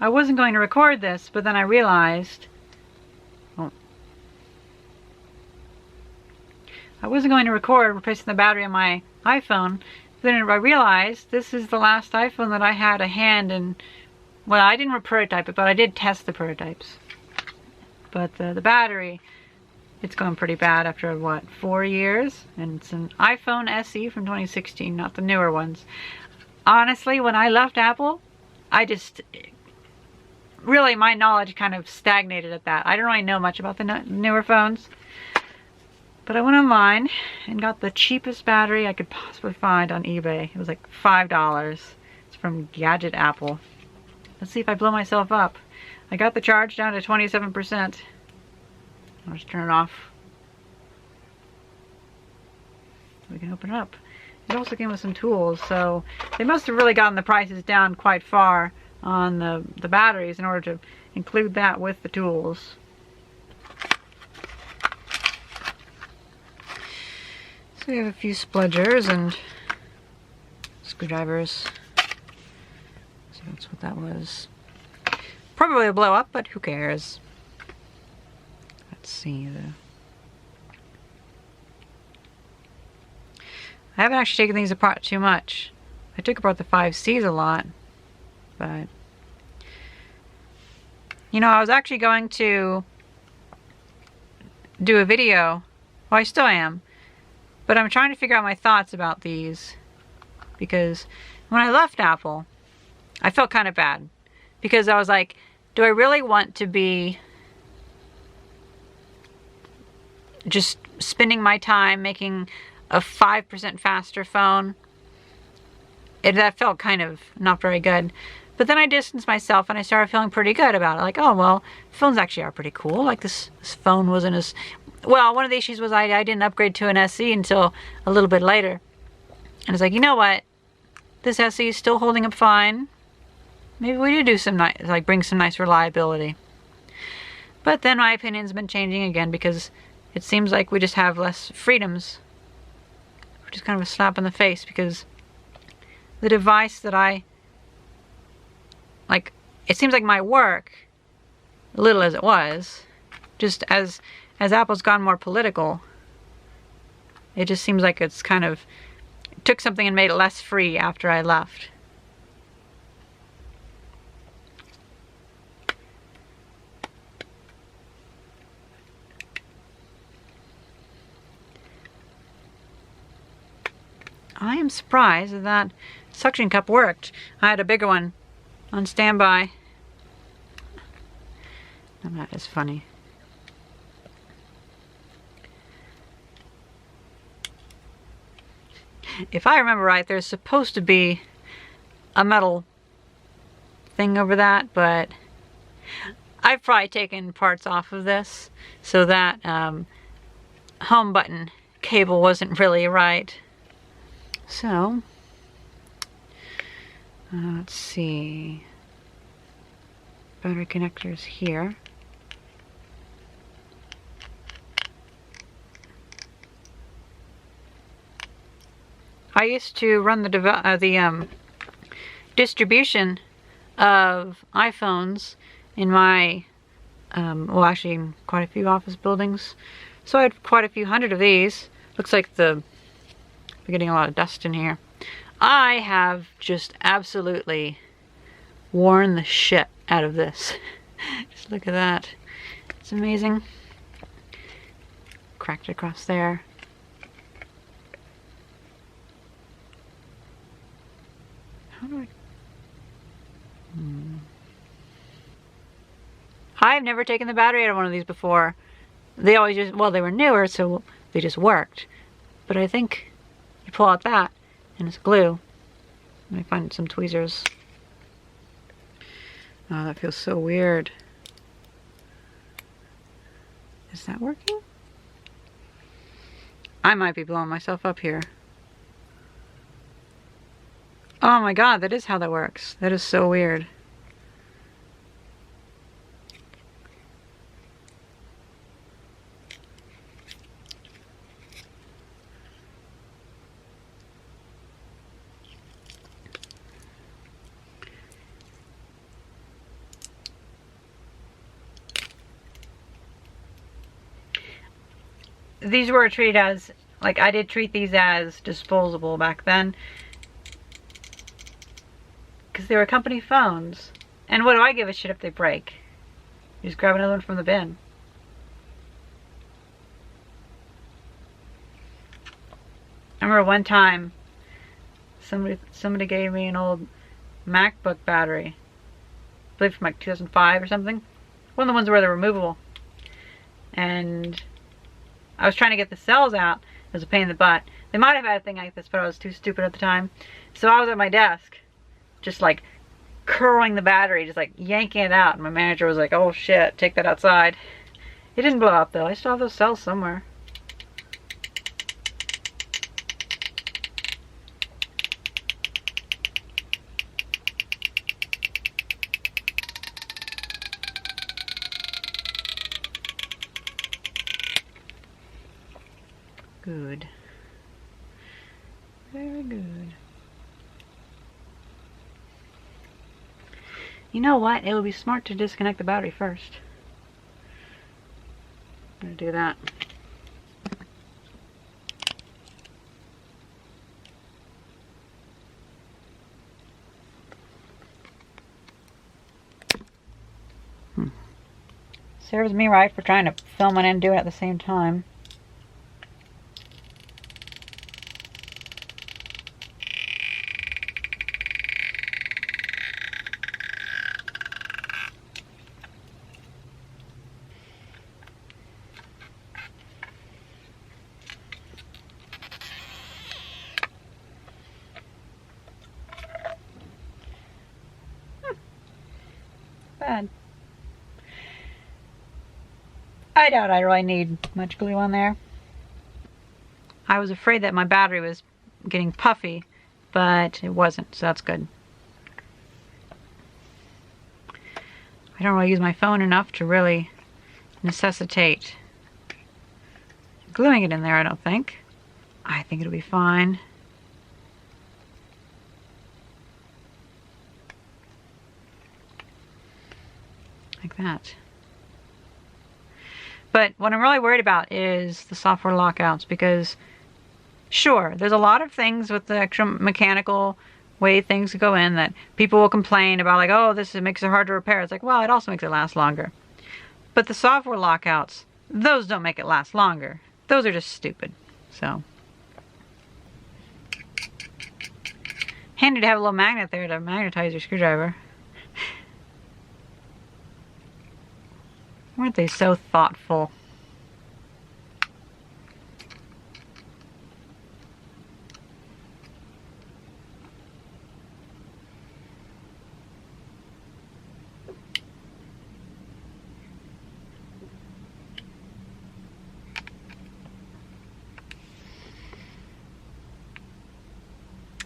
I wasn't going to record this, but then I realized, oh, I wasn't going to record replacing the battery on my iPhone. Then I realized this is the last iPhone that I had a hand in. Well, I didn't prototype it, but I did test the prototypes. But the battery, it's gone pretty bad after, what, 4 years? And it's an iPhone SE from 2016, not the newer ones. Honestly, when I left Apple, really my knowledge kind of stagnated at that. I don't really know much about the newer phones. But I went online and got the cheapest battery I could possibly find on eBay. It was like $5. It's from Gadget Apple. Let's see if I blow myself up. I got the charge down to 27%. I'll just turn it off. We can open it up. It also came with some tools, so they must have really gotten the prices down quite far on the batteries in order to include that with the tools. So we have a few spludgers and screwdrivers. So that's what that was. Probably a blow up, but who cares? Let's see. I haven't actually taken these apart too much. I took apart the 5Cs a lot, but you know, I was actually going to do a video. Well, I still am. But I'm trying to figure out my thoughts about these, because when I left Apple, I felt kind of bad, because I was like, do I really want to be just spending my time making a 5% faster phone? That felt kind of not very good. But then I distanced myself and I started feeling pretty good about it. Like, oh, well, phones actually are pretty cool. Like this phone wasn't as... Well, one of the issues was I didn't upgrade to an SE until a little bit later. And it's like, you know what? This SE is still holding up fine. Maybe we do some nice, like bring some nice reliability. But then my opinion's been changing again, because it seems like we just have less freedoms. Which is kind of a slap in the face, because the device that like, it seems like my work, little as it was, just as Apple's gone more political, it just seems like it's kind of took something and made it less free after I left. I am surprised that that suction cup worked. I had a bigger one on standby. And that is funny. If I remember right, there's supposed to be a metal thing over that, but I've probably taken parts off of this, so that home button cable wasn't really right. So, let's see. Battery connectors here. I used to run the distribution of iPhones in my, well, actually in quite a few office buildings. So I had quite a few hundred of these. Looks like we're getting a lot of dust in here. I have just absolutely worn the shit out of this. Just look at that. It's amazing. Cracked it across there. How do I... I've never taken the battery out of one of these before. They always just, well, they were newer, so they just worked. But I think you pull out that, and it's glue. Let me find some tweezers. Oh, that feels so weird. Is that working? I might be blowing myself up here. Oh my god, that is how that works. That is so weird. these were treated as, like, I did treat these as disposable back then. Because they were company phones. And what do I give a shit if they break? You just grab another one from the bin. I remember one time, somebody gave me an old MacBook battery. I believe from like 2005 or something. One of the ones where they're removable. And I was trying to get the cells out. It was a pain in the butt. They might have had a thing like this, but I was too stupid at the time. So I was at my desk, just like curling the battery, just like yanking it out. And my manager was like, oh shit, take that outside. It didn't blow up though. I still have those cells somewhere. Good. Very good. You know what? It would be smart to disconnect the battery first. I'm gonna do that. Serves me right for trying to film it and do it at the same time. Bad. I doubt I really need much glue on there. I was afraid that my battery was getting puffy, but it wasn't, so that's good. I don't really use my phone enough to really necessitate gluing it in there, I don't think. I think it'll be fine. Like that. But what I'm really worried about is the software lockouts, because sure, there's a lot of things with the actual mechanical way things go in that people will complain about, like, oh, this makes it hard to repair. It's like, well, it also makes it last longer. But the software lockouts, those don't make it last longer. Those are just stupid. So handy to have a little magnet there to magnetize your screwdriver. Weren't they so thoughtful?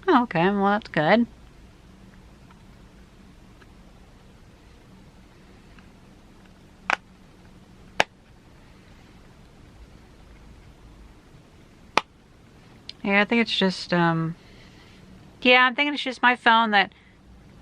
Okay, well that's good. Yeah, I think it's just, yeah, I'm thinking it's just my phone that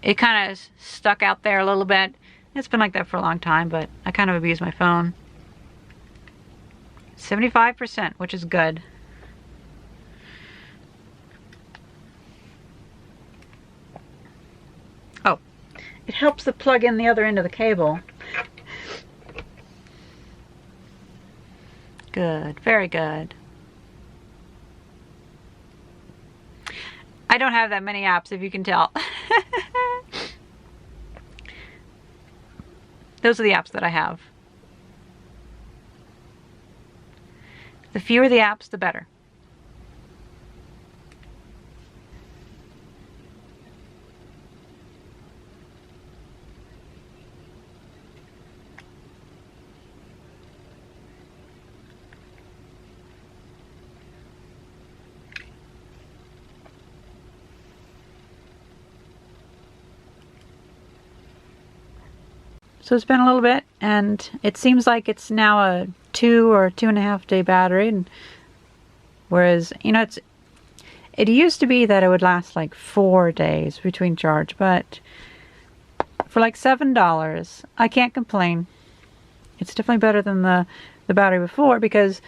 it kind of stuck out there a little bit. It's been like that for a long time, but I kind of abuse my phone. 75%, which is good. Oh, it helps to plug in the other end of the cable. Good, very good. I don't have that many apps, if you can tell. Those are the apps that I have. The fewer the apps, the better. So it's been a little bit, and it seems like it's now a 2 or 2.5 day battery. And whereas, you know, it used to be that it would last like 4 days between charge, but for like $7, I can't complain. It's definitely better than the battery before, because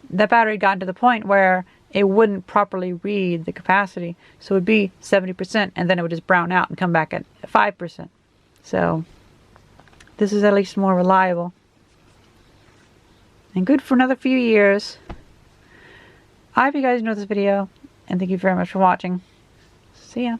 that battery had gotten to the point where it wouldn't properly read the capacity. So it would be 70% and then it would just brown out and come back at 5%. So this is at least more reliable. And good for another few years. I hope you guys enjoyed this video, and thank you very much for watching. See ya.